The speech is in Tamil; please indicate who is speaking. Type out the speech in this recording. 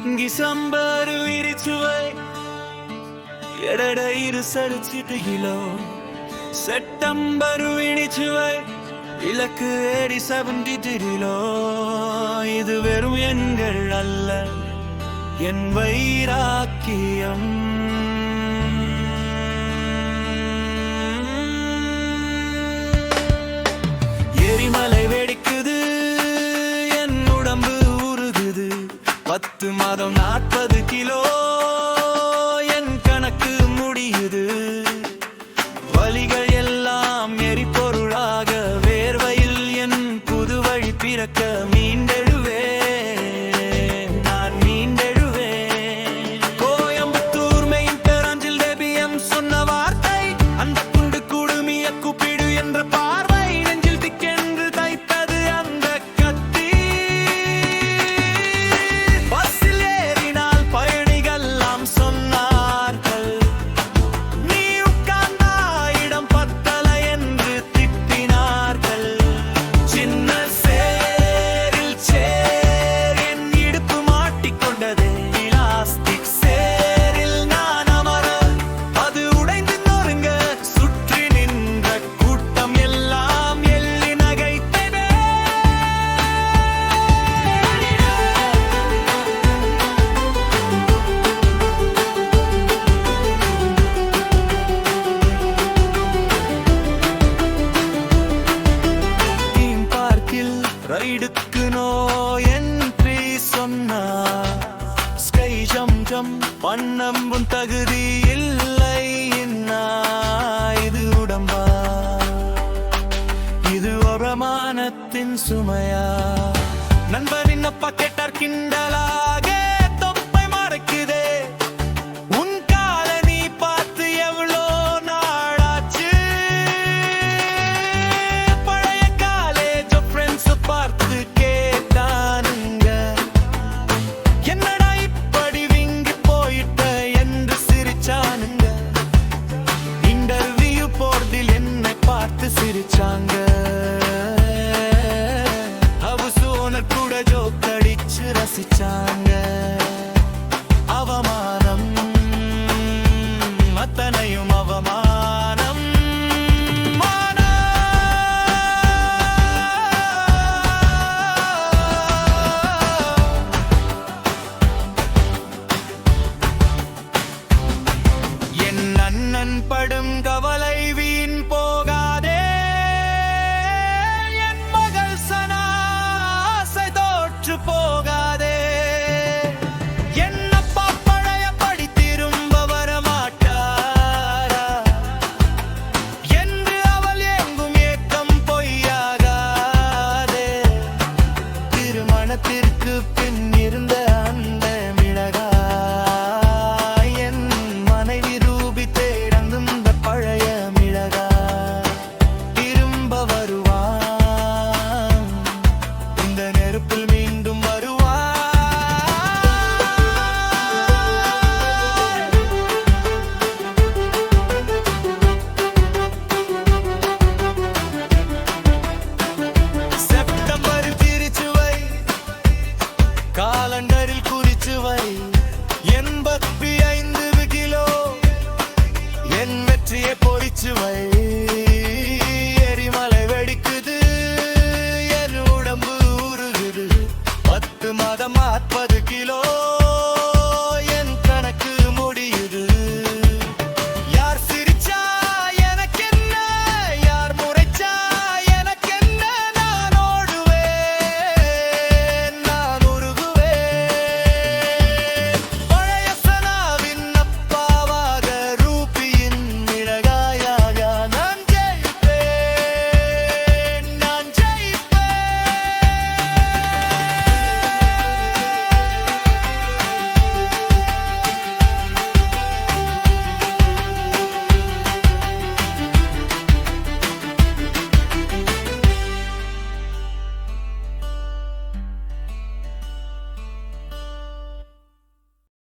Speaker 1: டிசம்பர் விரிச்சுவை எடடையிரு சடிச்சிட்டு கிலோ செப்டம்பர் விழிச்சுவை இலக்கு 70 கிலோ. இது வெறும் எண்கள் அல்ல, என் வைராக்கியம். எரிமலை வெடிக்குது, என் உடம்பு உருகுது. 10 மாதம் 40 கிலோ, என் கணக்கு முடியுது. வலிகள் எல்லாம் எரிபொருளாக வேர்வையில் என் புது வழி பிறக்க மீண்டெழுவே நான் மீண்டெழுவேன். கோயம்புத்தூர் மெயின் பேரஞ்சில் டெபிஎம் சொன்ன வார்த்தை, அந்த குண்டு குடுமிய கூப்பிடு என்ற பார்வை நெஞ்சில் திக்கென்று தைத்தது அந்த கத்தி. பஸ்ஸில் ஏறினால் பயணிகள்லாம் சொன்னார்கள், நீ உட்கார்ந்தா இடம் பத்தல என்று திட்டினார்கள். சின்ன சேரில் சேர் என் இடுப்பு மாட்டிக்கொண்டது. பிளாஸ்டிக் சேரில் நான் அமர அது உடைந்து நொறுங்க, சுற்றி நின்ற கூட்டம் எல்லாம் எள்ளி நகைத்தது. தீம் பார்க்கில் ரைடுக்கு நோ என்ட்ரி சொன்னா, ஸ்கை ஜம் பண்ணம்பும் தகுதி இல்லை என்ன. இது உடம்பா, இது அவமானத்தின் சுமையா? நண்பரின் அப்பா கேட்டார் கிண்டலாக, தொப்பை மறைக்குதே உன் கால நீ பார்த்து எவ்வளோ நாளாச்சு. பழைய காலேஜ் ஃப்ரெண்ட்ஸ் பார்த்து கேட்டானுங்க, என்னடா இப்படி விங்கி போயிட்ட என்று சிரிச்சானுங்க. இன்டர்வியூ போர்டில் என்னை பார்த்து சிரிச்சாங்க. ஹவுஸ் ஓனர் கூட ஜோக் அடிச்சு ரசிச்சாங்க. அவமானம், அத்தனையும் அவமானம். என் அண்ணன் படும் கவலை வீண் போகாதே, என் மகள் சனா ஆசை தோற்று போகாதே. என் அப்பா பழையபடி திரும்ப வரமாட்டாரா என்று அவள் எங்கும் ஏக்கம் பொய்யாகாதே. திருமணத்திற்கு பின் இருந்த அந்த மிளகாய் என் மனைவி ரூபி தேடந்தும் இந்த பழைய மிளகாய் திரும்ப வருவான், இந்த நெருப்பில் மீண்டும் வருவான். செப்டம்பர் பிரிச்சுவை, காலண்டரில் குறிச்சுவை. 85 கிலோ, என் வெற்றியை பொறிச்சுவை.